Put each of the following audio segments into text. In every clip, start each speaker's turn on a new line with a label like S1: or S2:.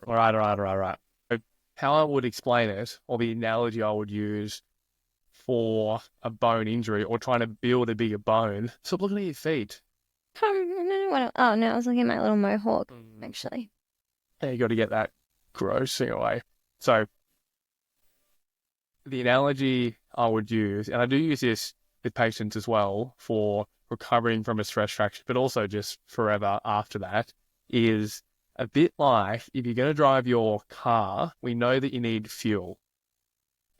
S1: All right. So how I would explain it, or the analogy I would use for a bone injury or trying to build a bigger bone, stop looking at your feet.
S2: Oh, no, I was looking at my little mohawk, actually.
S1: Yeah, you got to get that gross thing away. So the analogy I would use, and I do use this with patients as well for recovering from a stress fracture, but also just forever after that, is a bit like if you're going to drive your car, we know that you need fuel.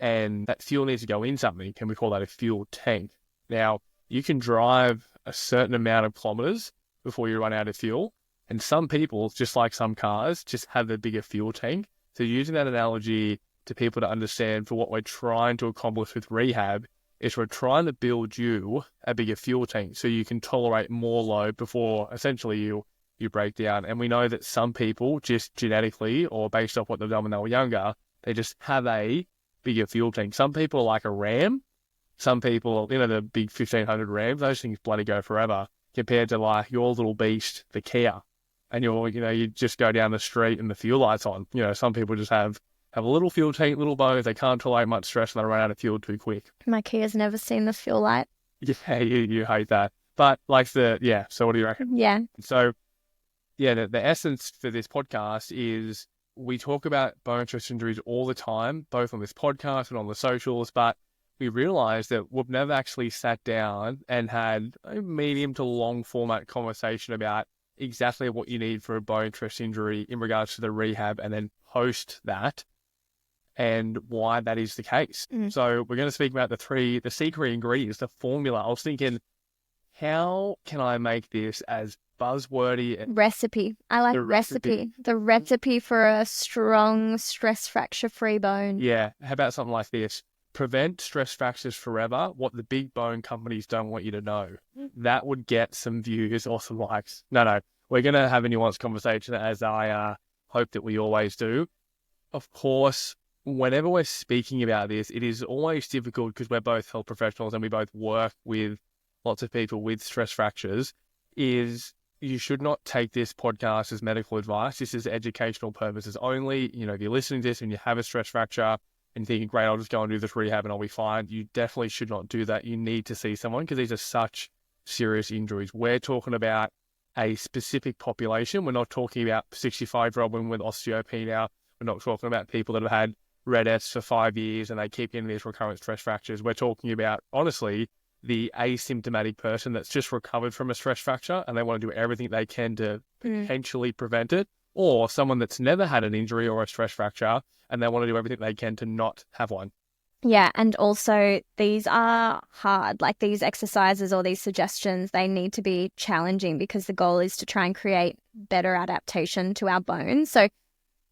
S1: And that fuel needs to go in something, and we call that a fuel tank. Now, you can drive a certain amount of kilometers before you run out of fuel. And some people, just like some cars, just have a bigger fuel tank. So using that analogy to people to understand for what we're trying to accomplish with rehab is we're trying to build you a bigger fuel tank so you can tolerate more load before essentially you break down. And we know that some people just genetically or based off what they've done when they were younger, they just have a bigger fuel tank. Some people are like a Ram. Some people, the big 1500 Rams, those things bloody go forever compared to like your little beast, the Kia. And you just go down the street and the fuel light's on. Some people just have a little fuel tank, little bones. They can't tolerate much stress and they run out of fuel too quick.
S2: My Kia's never seen the fuel light.
S1: Yeah, you hate that. But so what do you reckon?
S2: Yeah.
S1: So, the essence for this podcast is we talk about bone stress injuries all the time, both on this podcast and on the socials, but we realized that we've never actually sat down and had a medium to long format conversation about exactly what you need for a bone stress injury in regards to the rehab and then post that and why that is the case. So we're going to speak about the secret ingredients, the formula. I was thinking, how can I make this as buzzwordy?
S2: Recipe. I like recipe. The recipe for a strong stress fracture-free bone.
S1: Yeah. How about something like this? Prevent stress fractures forever, what the big bone companies don't want you to know. That would get some views or some likes. No. We're going to have a nuanced conversation as I hope that we always do. Of course, whenever we're speaking about this, it is always difficult because we're both health professionals and we both work with lots of people with stress fractures, is you should not take this podcast as medical advice. This is educational purposes only. If you're listening to this and you have a stress fracture and thinking, great, I'll just go and do this rehab and I'll be fine, you definitely should not do that. You need to see someone because these are such serious injuries. We're talking about a specific population. We're not talking about 65-year-old women with osteopenia. We're not talking about people that have had RED-S for 5 years and they keep getting these recurrent stress fractures. We're talking about, honestly, the asymptomatic person that's just recovered from a stress fracture and they want to do everything they can to potentially prevent it, or someone that's never had an injury or a stress fracture and they want to do everything they can to not have one.
S2: Yeah, and also these are hard. Like these exercises or these suggestions, they need to be challenging because the goal is to try and create better adaptation to our bones. So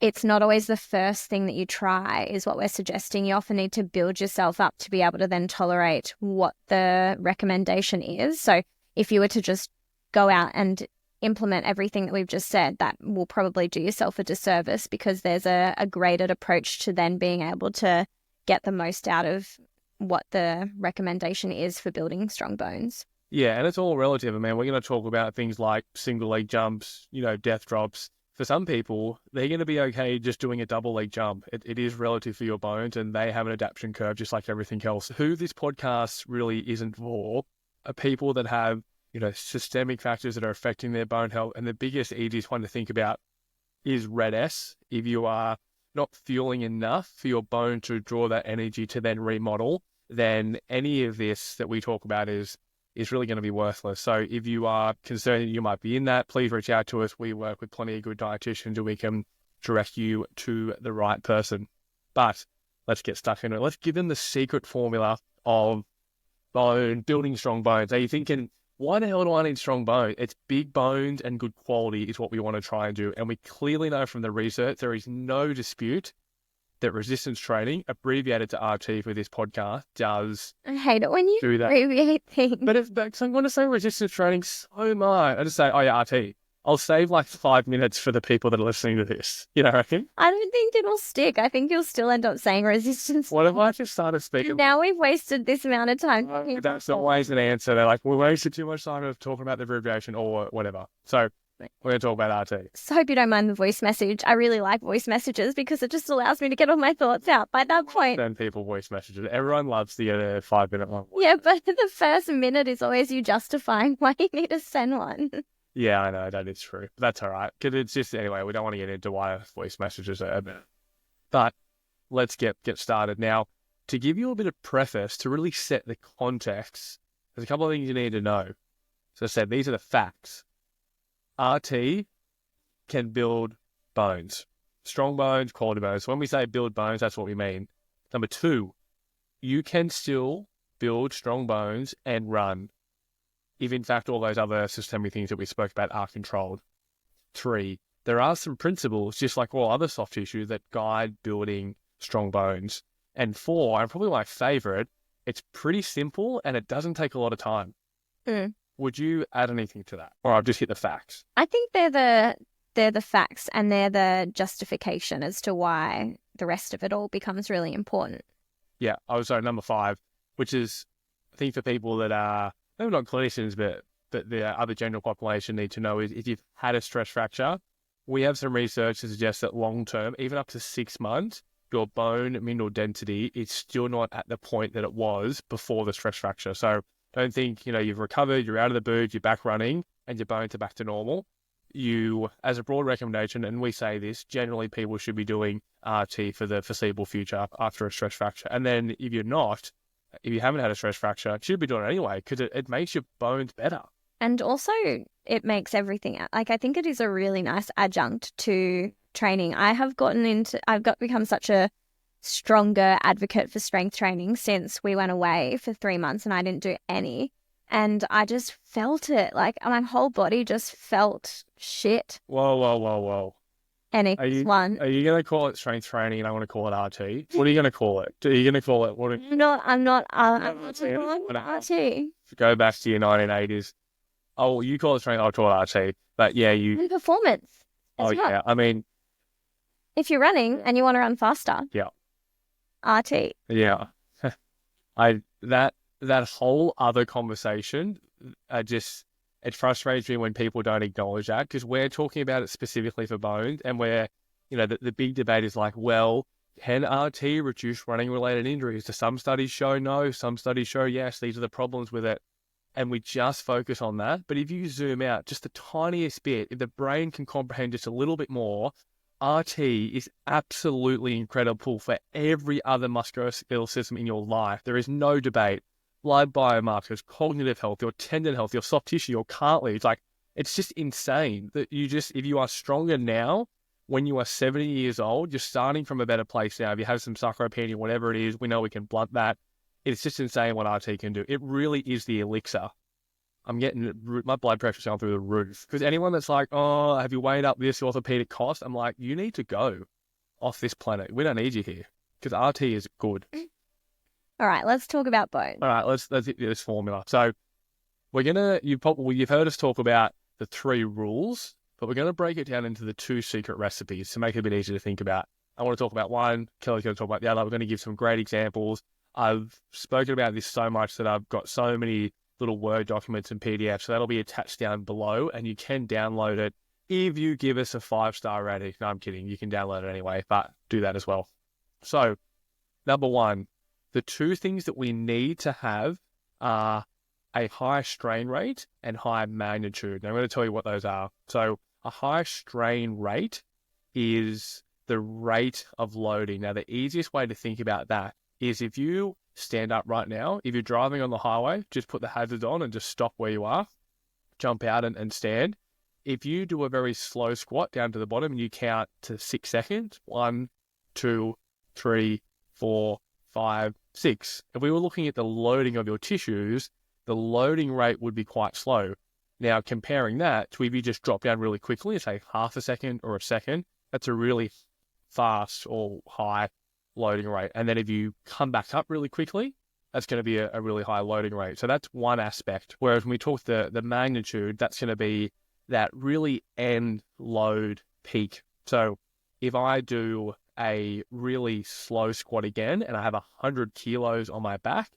S2: it's not always the first thing that you try is what we're suggesting. You often need to build yourself up to be able to then tolerate what the recommendation is. So if you were to just go out and implement everything that we've just said, that will probably do yourself a disservice because there's a graded approach to then being able to get the most out of what the recommendation is for building strong bones.
S1: Yeah, and it's all relative. I mean, we're going to talk about things like single leg jumps, death drops. For some people, they're going to be okay just doing a double leg jump. It is relative for your bones and they have an adaptation curve just like everything else. Who this podcast really isn't for are people that have, systemic factors that are affecting their bone health. And the biggest, easiest one to think about is RED-S. If you are not fueling enough for your bone to draw that energy to then remodel, then any of this that we talk about is really going to be worthless. So if you are concerned that you might be in that, please reach out to us. We work with plenty of good dietitians and we can direct you to the right person. But let's get stuck into it. Let's give them the secret formula of building strong bones. Are you thinking, why the hell do I need strong bones? It's big bones and good quality is what we want to try and do. And we clearly know from the research, there is no dispute that resistance training, abbreviated to RT for this podcast, does.
S2: I hate it when you
S1: do that.
S2: Abbreviate things.
S1: But I'm going to say resistance training so much. I just say, RT. I'll save like 5 minutes for the people that are listening to this. I reckon?
S2: I don't think it'll stick. I think you'll still end up saying resistance.
S1: What if I just started speaking?
S2: Now we've wasted this amount of time.
S1: That's always an answer. They're like, we wasted too much time of talking about the abbreviation or whatever. So We're going to talk about RT.
S2: So hope you don't mind the voice message. I really like voice messages because it just allows me to get all my thoughts out by that point.
S1: Send people voice messages. Everyone loves the 5-minute one.
S2: Yeah, but the first minute is always you justifying why you need to send one.
S1: Yeah, I know, that is true. But that's all right. Because it's just, anyway, we don't want to get into why voice messages are a bit. But let's get started. Now, to give you a bit of preface, to really set the context, there's a couple of things you need to know. So I said, these are the facts. RT can build bones. Strong bones, quality bones. So when we say build bones, that's what we mean. Number 2, you can still build strong bones and run if, in fact, all those other systemic things that we spoke about are controlled. 3, there are some principles, just like all other soft tissue, that guide building strong bones. And 4, and probably my favorite, it's pretty simple and it doesn't take a lot of time. Would you add anything to that? Or I'll just hit the facts.
S2: I think they're the facts and they're the justification as to why the rest of it all becomes really important.
S1: Yeah, I was number 5, which is, I think for people that are, maybe not clinicians, but the other general population need to know is if you've had a stress fracture, we have some research to suggest that long term, even up to 6 months, your bone mineral density is still not at the point that it was before the stress fracture. So don't think, you've recovered, you're out of the boot, you're back running, and your bones are back to normal. You, as a broad recommendation, and we say this, generally people should be doing RT for the foreseeable future after a stress fracture. And then if you haven't had a stress fracture, you should be doing it anyway because it makes your bones better.
S2: And also it makes everything, like, I think it is a really nice adjunct to training. I've become such a stronger advocate for strength training since we went away for 3 months and I didn't do any. And I just felt it. Like, my whole body just felt shit.
S1: Whoa.
S2: Any one.
S1: Are you going to call it strength training and I want to call it RT? What are you going to call it? Are you going to call it what?
S2: I'm not calling RT.
S1: Go back to your 1980s. Oh, you call it strength, I'll call it RT. But yeah,
S2: And performance.
S1: Oh, well. Yeah. I mean,
S2: if you're running and you want to run faster.
S1: Yeah.
S2: RT.
S1: Yeah. That whole other conversation, it frustrates me when people don't acknowledge that, because we're talking about it specifically for bones, and where, the big debate is like, well, can RT reduce running related injuries? Do some studies show no? Some studies show yes. These are the problems with it. And we just focus on that. But if you zoom out just the tiniest bit, if the brain can comprehend just a little bit more, RT is absolutely incredible for every other musculoskeletal system in your life. There is no debate. Blood biomarkers, cognitive health, your tendon health, your soft tissue, your cartilage. Like, it's just insane that if you are stronger now, when you are 70 years old, you're starting from a better place now. If you have some sarcopenia, whatever it is, we know we can blunt that. It's just insane what RT can do. It really is the elixir. I'm getting my blood pressure's going through the roof. Because anyone that's like, oh, have you weighed up this orthopedic cost? I'm like, you need to go off this planet. We don't need you here because RT is good.
S2: All right, let's talk about bone.
S1: All right, let's hit this formula. So you've heard us talk about the 3 rules, but we're going to break it down into the 2 secret recipes to make it a bit easier to think about. I want to talk about one. Kelly's going to talk about the other. We're going to give some great examples. I've spoken about this so much that I've got so many little Word documents and PDFs, so that'll be attached down below, and you can download it if you give us a 5-star rating. No, I'm kidding. You can download it anyway, but do that as well. So, number 1, the 2 things that we need to have are a high strain rate and high magnitude. Now, I'm going to tell you what those are. So, a high strain rate is the rate of loading. Now, the easiest way to think about that is if you stand up right now, if you're driving on the highway, just put the hazards on and just stop where you are, jump out and stand. If you do a very slow squat down to the bottom and you count to 6 seconds, 1, 2, 3, 4, 5, 6. If we were looking at the loading of your tissues, the loading rate would be quite slow. Now, comparing that to if you just drop down really quickly, say half a second or a second, that's a really fast or high loading rate. And then if you come back up really quickly, that's going to be a really high loading rate. So that's one aspect. Whereas when we talk the magnitude, that's going to be that really end load peak. So if I do a really slow squat again and I have 100 kilos on my back,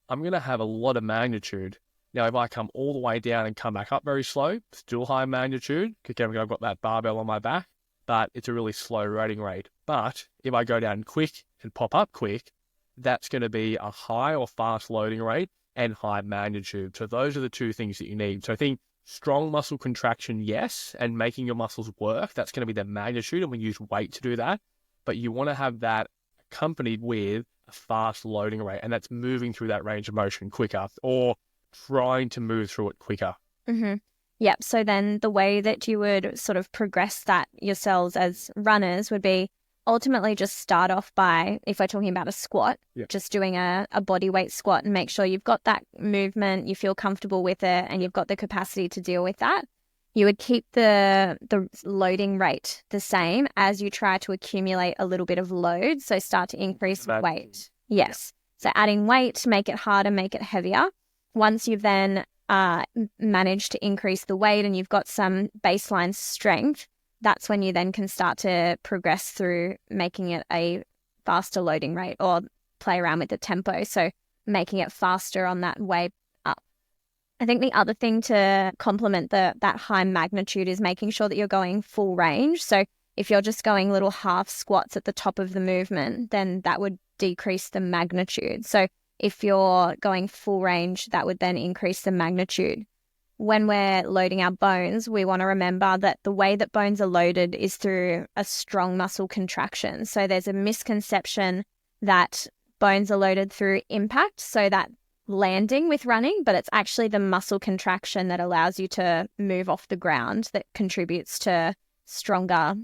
S1: I'm going to have a lot of magnitude. Now, if I come all the way down and come back up very slow, still high magnitude, because I've got that barbell on my back, but it's a really slow loading rate. But if I go down quick and pop up quick, that's going to be a high or fast loading rate and high magnitude. So those are the two things that you need. So I think strong muscle contraction, yes, and making your muscles work, that's going to be the magnitude, and we use weight to do that. But you want to have that accompanied with a fast loading rate, and that's moving through that range of motion quicker or trying to move through it quicker.
S2: Mm-hmm. Yep. So then the way that you would sort of progress that yourselves as runners would be ultimately just start off by, if we're talking about a squat, just doing a body weight squat and make sure you've got that movement, you feel comfortable with it, and you've got the capacity to deal with that. You would keep the loading rate the same as you try to accumulate a little bit of load. So start to increase weight. Yes. So adding weight to make it harder, make it heavier. Once you've then managed to increase the weight and you've got some baseline strength, that's when you then can start to progress through making it a faster loading rate or play around with the tempo. So making it faster on that way up. I think the other thing to complement that high magnitude is making sure that you're going full range. So if you're just going little half squats at the top of the movement, then that would decrease the magnitude. So if you're going full range, that would then increase the magnitude. When we're loading our bones, we want to remember that the way that bones are loaded is through a strong muscle contraction. So there's a misconception that bones are loaded through impact, so that landing with running, but it's actually the muscle contraction that allows you to move off the ground that contributes to stronger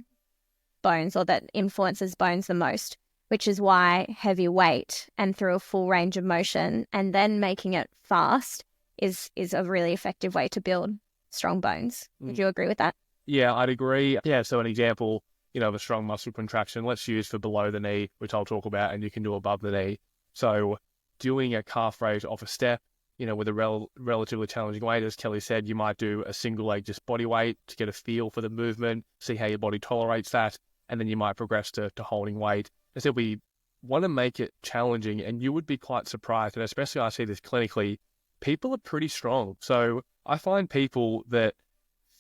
S2: bones, or that influences bones the most, which is why heavy weight and through a full range of motion and then making it fast is a really effective way to build strong bones. Would you agree with that?
S1: Yeah, I'd agree. Yeah, so an example, of a strong muscle contraction, let's use for below the knee, which I'll talk about, and you can do above the knee. So doing a calf raise off a step, with a relatively challenging weight, as Kelly said, you might do a single leg, just body weight to get a feel for the movement, see how your body tolerates that, and then you might progress to holding weight. And so we want to make it challenging, and you would be quite surprised, and especially I see this clinically, people are pretty strong. So I find people that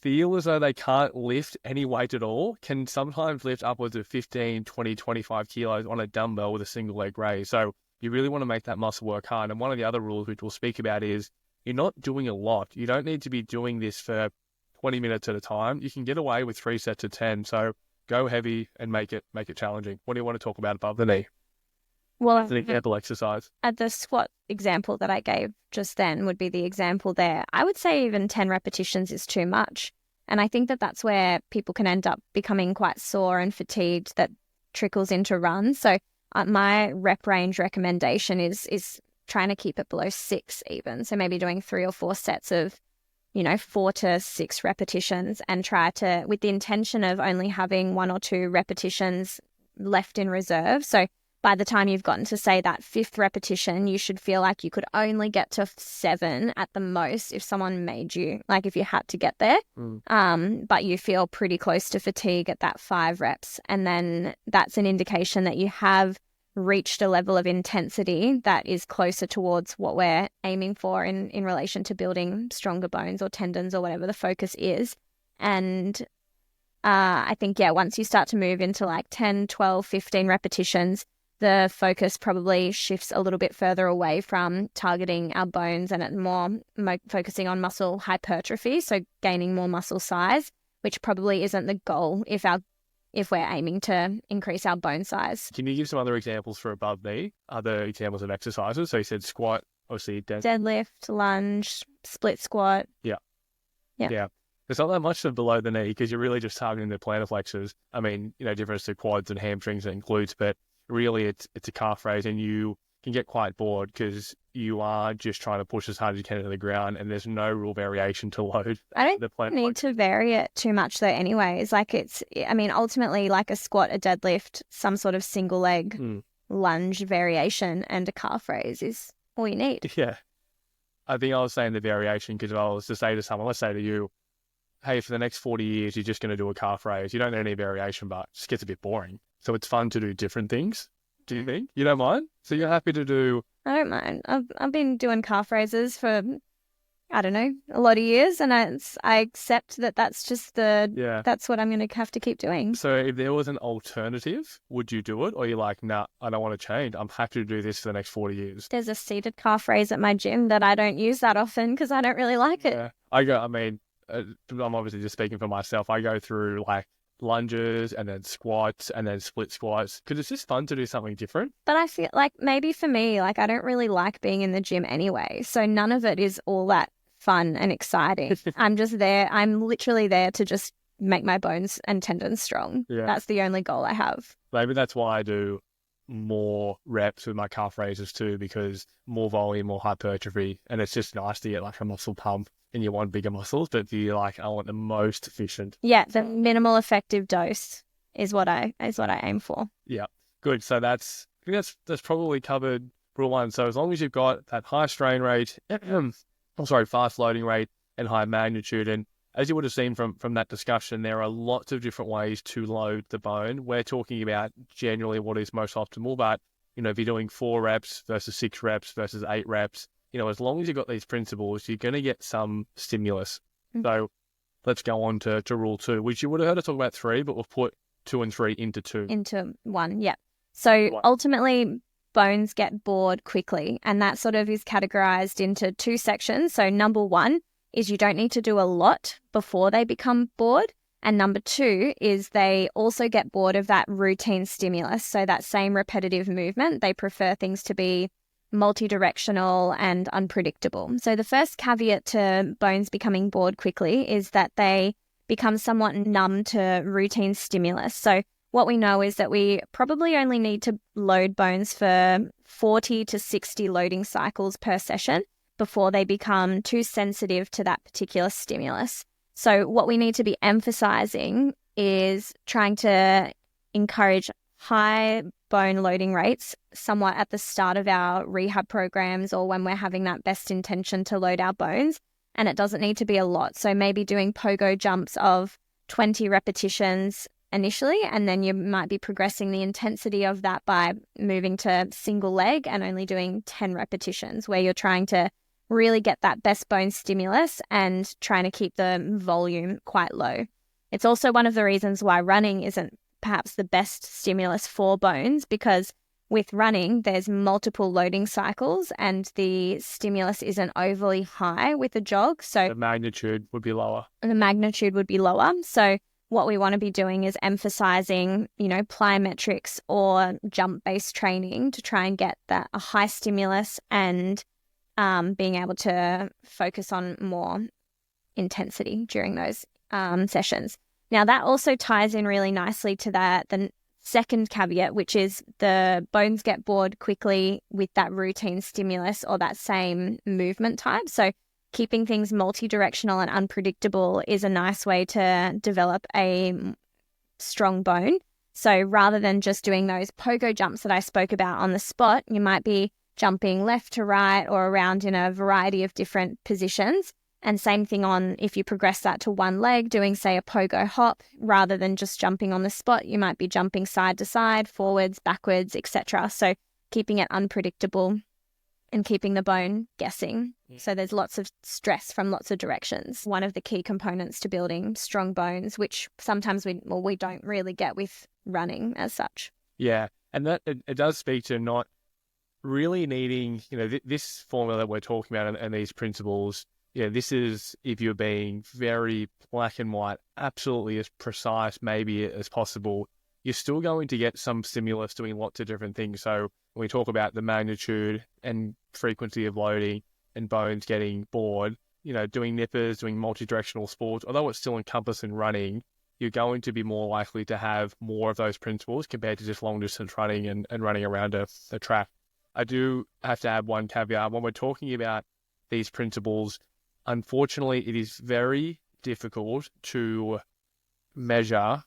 S1: feel as though they can't lift any weight at all can sometimes lift upwards of 15, 20, 25 kilos on a dumbbell with a single leg raise. So you really want to make that muscle work hard. And one of the other rules which we'll speak about is you're not doing a lot. You don't need to be doing this for 20 minutes at a time. You can get away with 3 sets of 10. So go heavy and make it challenging. What do you want to talk about above the knee?
S2: Well,
S1: it's an example exercise.
S2: The squat example that I gave just then would be the example there. I would say even 10 repetitions is too much. And I think that that's where people can end up becoming quite sore and fatigued. That trickles into runs. So my rep range recommendation is trying to keep it below 6 even. So maybe doing 3 or 4 sets of 4 to 6 repetitions, and try to, with the intention of only having 1 or 2 repetitions left in reserve. So by the time you've gotten to, say, that 5th repetition, you should feel like you could only get to 7 at the most if someone made you, like if you had to get there. But you feel pretty close to fatigue at that 5 reps. And then that's an indication that you have reached a level of intensity that is closer towards what we're aiming for in relation to building stronger bones or tendons or whatever the focus is. And I think, once you start to move into like 10, 12, 15 repetitions, the focus probably shifts a little bit further away from targeting our bones and more focusing on muscle hypertrophy, so gaining more muscle size, which probably isn't the goal if we're aiming to increase our bone size.
S1: Can you give some other examples for above knee, other examples of exercises? So you said squat, obviously
S2: deadlift, lunge, split squat.
S1: Yeah. There's not that much of below the knee because you're really just targeting the plantar flexors. I mean, difference to quads and hamstrings and glutes, but really it's a calf raise, and you can get quite bored because you are just trying to push as hard as you can into the ground, and there's no real variation to load.
S2: I don't need to vary it too much though anyways. Like ultimately like a squat, a deadlift, some sort of single leg lunge variation and a calf raise is all you need.
S1: Yeah. I think I was saying the variation because if I was to say to someone, let's say to you, hey, for the next 40 years, you're just going to do a calf raise. You don't need any variation, but it just gets a bit boring. So it's fun to do different things. Do you think? You don't mind? So you're happy to do...
S2: I don't mind. I've been doing calf raises for I don't know, a lot of years, and I accept that that's just
S1: Yeah.
S2: that's what I'm going to have to keep doing.
S1: So if there was an alternative, would you do it? Or you're like, nah, I don't want to change. I'm happy to do this for the next 40 years.
S2: There's a seated calf raise at my gym that I don't use that often because I don't really like it.
S1: Yeah. I'm obviously just speaking for myself. I go through like lunges and then squats and then split squats because it's just fun to do something different.
S2: But I feel like maybe for me, like I don't really like being in the gym anyway. So none of it is all that fun and exciting. I'm just there. I'm literally there to just make my bones and tendons strong.
S1: Yeah.
S2: That's the only goal I have.
S1: Maybe that's why I do more reps with my calf raises too, because more volume, more hypertrophy. And it's just nice to get like a muscle pump and you want bigger muscles, but you're like, I want the most efficient.
S2: Yeah, the minimal effective dose is what I aim for.
S1: Yeah, good. So I think that's probably covered rule one. So as long as you've got that high strain rate, fast loading rate and high magnitude, and as you would have seen from that discussion, there are lots of different ways to load the bone. We're talking about generally what is most optimal, but if you're doing 4 reps versus 6 reps versus 8 reps, as long as you've got these principles, you're going to get some stimulus. Mm-hmm. So let's go on to rule 2, which you would have heard us talk about 3, but we've put 2 and 3 into 2.
S2: Into 1, yeah. So ultimately, bones get bored quickly, and that sort of is categorized into 2 sections. So number 1 is you don't need to do a lot before they become bored. And number 2 is they also get bored of that routine stimulus. So that same repetitive movement, they prefer things to be multi-directional and unpredictable. So the first caveat to bones becoming bored quickly is that they become somewhat numb to routine stimulus. So what we know is that we probably only need to load bones for 40 to 60 loading cycles per session before they become too sensitive to that particular stimulus. So what we need to be emphasizing is trying to encourage high bone loading rates somewhat at the start of our rehab programs or when we're having that best intention to load our bones. And it doesn't need to be a lot. So maybe doing pogo jumps of 20 repetitions initially, and then you might be progressing the intensity of that by moving to single leg and only doing 10 repetitions where you're trying to really get that best bone stimulus and trying to keep the volume quite low. It's also one of the reasons why running isn't perhaps the best stimulus for bones, because with running, there's multiple loading cycles and the stimulus isn't overly high with a jog. So
S1: the magnitude would be lower.
S2: So what we want to be doing is emphasizing, plyometrics or jump-based training to try and get that a high stimulus and being able to focus on more intensity during those sessions. Now, that also ties in really nicely to the second caveat, which is the bones get bored quickly with that routine stimulus or that same movement type. So keeping things multi-directional and unpredictable is a nice way to develop a strong bone. So rather than just doing those pogo jumps that I spoke about on the spot, you might be jumping left to right or around in a variety of different positions. And same thing on if you progress that to one leg, doing, say, a pogo hop, rather than just jumping on the spot, you might be jumping side to side, forwards, backwards, etc. So keeping it unpredictable and keeping the bone guessing. So there's lots of stress from lots of directions. One of the key components to building strong bones, which sometimes we don't really get with running as such.
S1: Yeah, and that it does speak to not really needing, this formula that we're talking about and these principles. Yeah, this is if you're being very black and white, absolutely as precise maybe as possible, you're still going to get some stimulus doing lots of different things. So when we talk about the magnitude and frequency of loading and bones getting bored, doing nippers, doing multi-directional sports, although it's still encompassing running, you're going to be more likely to have more of those principles compared to just long distance running and running around a track. I do have to add one caveat. When we're talking about these principles, unfortunately, it is very difficult to measure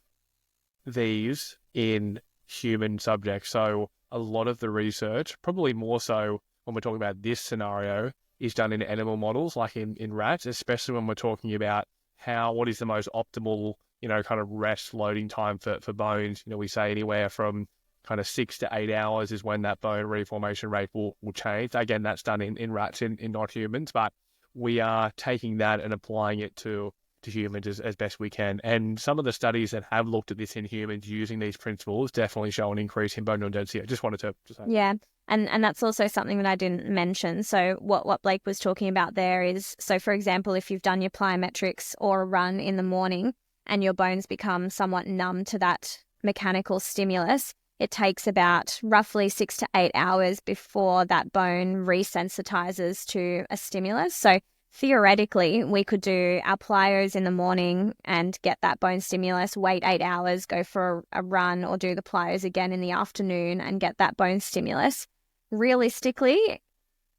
S1: these in human subjects. So a lot of the research, probably more so when we're talking about this scenario, is done in animal models, like in rats, especially when we're talking about what is the most optimal, kind of rest loading time for bones. We say anywhere from kind of 6 to 8 hours is when that bone reformation rate will change. Again, that's done in rats, in not humans. But we are taking that and applying it to humans as best we can. And some of the studies that have looked at this in humans using these principles definitely show an increase in bone mineral density. I just wanted to say.
S2: Yeah. And that's also something that I didn't mention. So what Blake was talking about there is, so for example, if you've done your plyometrics or a run in the morning and your bones become somewhat numb to that mechanical stimulus, it takes about roughly 6 to 8 hours before that bone resensitizes to a stimulus. So theoretically, we could do our plyos in the morning and get that bone stimulus, wait 8 hours, go for a run, or do the plyos again in the afternoon and get that bone stimulus. Realistically,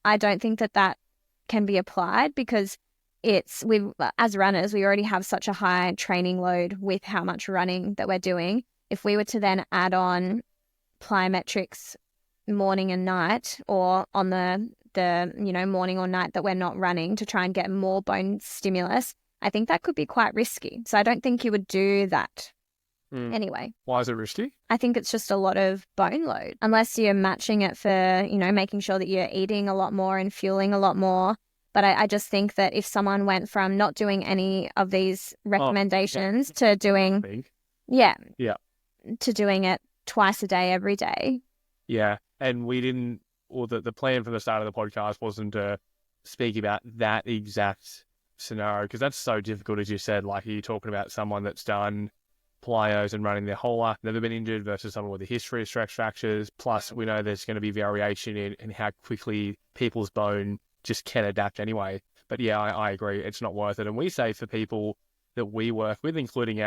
S2: I don't think that can be applied because as runners, we already have such a high training load with how much running that we're doing. If we were to then add on plyometrics morning and night, or on the morning or night that we're not running, to try and get more bone stimulus, I think that could be quite risky. So I don't think you would do that. Anyway.
S1: Why is it risky?
S2: I think it's just a lot of bone load, unless you're matching it for, making sure that you're eating a lot more and fueling a lot more. But I just think that if someone went from not doing any of these recommendations to doing, to doing it twice a day, every day.
S1: Yeah. And the plan from the start of the podcast wasn't to speak about that exact scenario, because that's so difficult, as you said. Like, you're talking about someone that's done plyos and running their whole life, never been injured, versus someone with a history of stress fractures. Plus, we know there's going to be variation in how quickly people's bone just can adapt anyway. But yeah, I agree. It's not worth it. And we say for people that we work with, including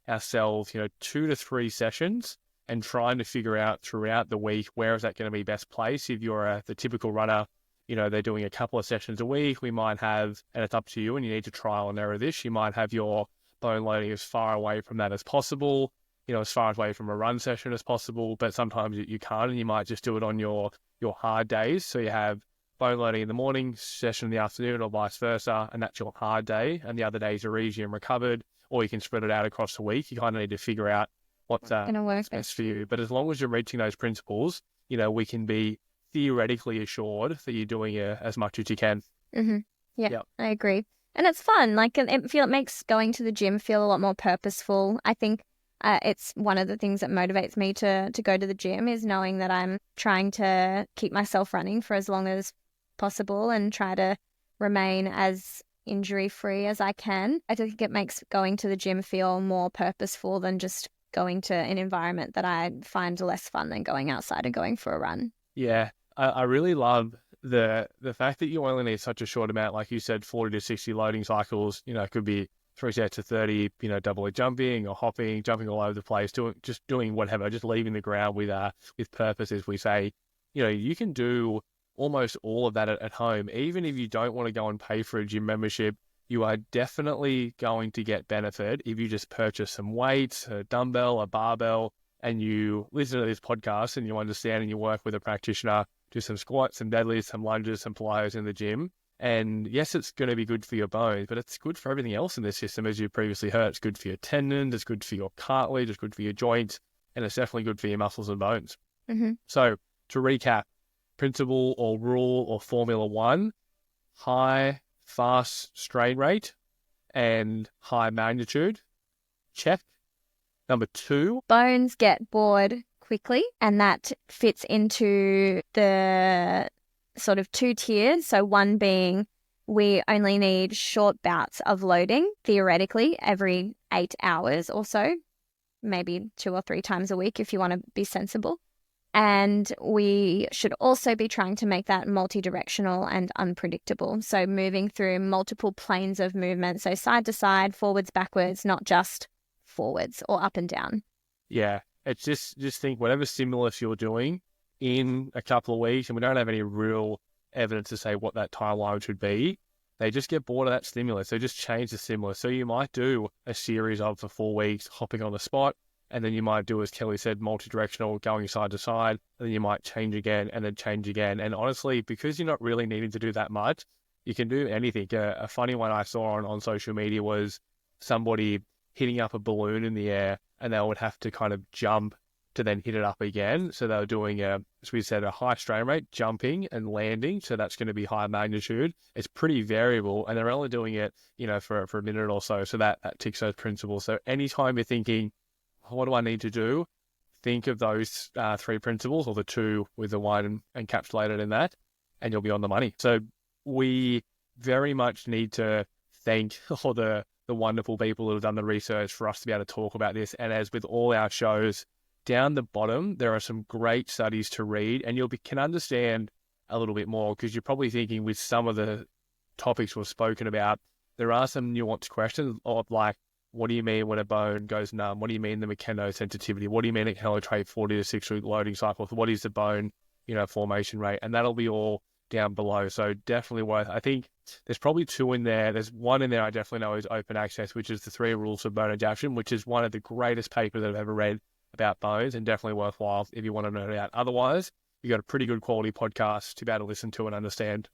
S1: ourselves, 2 to 3 sessions, and trying to figure out throughout the week, where is that going to be best placed. If you're the typical runner, they're doing a couple of sessions a week, we might have, and it's up to you, and you need to trial and error this, you might have your bone loading as far away from that as possible, as far away from a run session as possible. But sometimes you can't, and you might just do it on your hard days. So you have bone loading in the morning, session in the afternoon, or vice versa, and that's your hard day, and the other days are easy and recovered. Or you can spread it out across the week. You kind of need to figure out what's best for you. But as long as you're reaching those principles, we can be theoretically assured that you're doing as much as you can.
S2: Mm-hmm. Yeah, I agree. And it's fun. Like, it makes going to the gym feel a lot more purposeful. I think it's one of the things that motivates me to go to the gym, is knowing that I'm trying to keep myself running for as long as possible and try to remain as injury-free as I can. I think it makes going to the gym feel more purposeful than just going to an environment that I find less fun than going outside and going for a run.
S1: Yeah, I really love the fact that you only need such a short amount, like you said, 40 to 60 loading cycles. It could be 3 sets of 30, double leg jumping or hopping, jumping all over the place, doing whatever, just leaving the ground with purpose, as we say. You can do almost all of that at home. Even if you don't want to go and pay for a gym membership, you are definitely going to get benefit if you just purchase some weights, a dumbbell, a barbell, and you listen to this podcast and you understand and you work with a practitioner, do some squats, some deadlifts, some lunges, some plyos in the gym. And yes, it's going to be good for your bones, but it's good for everything else in the system. As you previously heard, it's good for your tendons, it's good for your cartilage, it's good for your joints, and it's definitely good for your muscles and bones.
S2: Mm-hmm.
S1: So to recap, principle or rule or formula 1, high fast strain rate and high magnitude. Check. Number 2,
S2: bones get bored quickly, and that fits into the sort of 2 tiers. So one being, we only need short bouts of loading, theoretically, every 8 hours or so, maybe 2 or 3 times a week if you want to be sensible. And we should also be trying to make that multi-directional and unpredictable. So moving through multiple planes of movement. So side to side, forwards, backwards, not just forwards or up and down.
S1: Yeah, it's just think whatever stimulus you're doing in a couple of weeks, and we don't have any real evidence to say what that timeline should be, they just get bored of that stimulus. So just change the stimulus. So you might do a series of, for 4 weeks, hopping on the spot, and then you might do, as Kelly said, multi-directional, going side to side, and then you might change again and then change again. And honestly, because you're not really needing to do that much, you can do anything. A funny one I saw on social media was somebody hitting up a balloon in the air, and they would have to kind of jump to then hit it up again. So they were doing, as we said, a high strain rate, jumping and landing. So that's going to be high magnitude. It's pretty variable, and they're only doing it, for a minute or so. So that ticks those principles. So anytime you're thinking, what do I need to do? Think of those 3 principles, or the 2 with the 1 encapsulated in that, and you'll be on the money. So we very much need to thank all the wonderful people who have done the research for us to be able to talk about this. And as with all our shows, down the bottom, there are some great studies to read, and can understand a little bit more, because you're probably thinking with some of the topics we've spoken about, there are some nuanced questions of like, what do you mean when a bone goes numb? What do you mean the mechanosensitivity? What do you mean it can only trade 40 to 6 week loading cycles? What is the bone, formation rate? And that'll be all down below. So definitely worth, I think there's probably 2 in there. There's 1 in there I definitely know is open access, which is the 3 rules of bone adaptation, which is one of the greatest papers that I've ever read about bones, and definitely worthwhile if you want to know it out. Otherwise, you got a pretty good quality podcast to be able to listen to and understand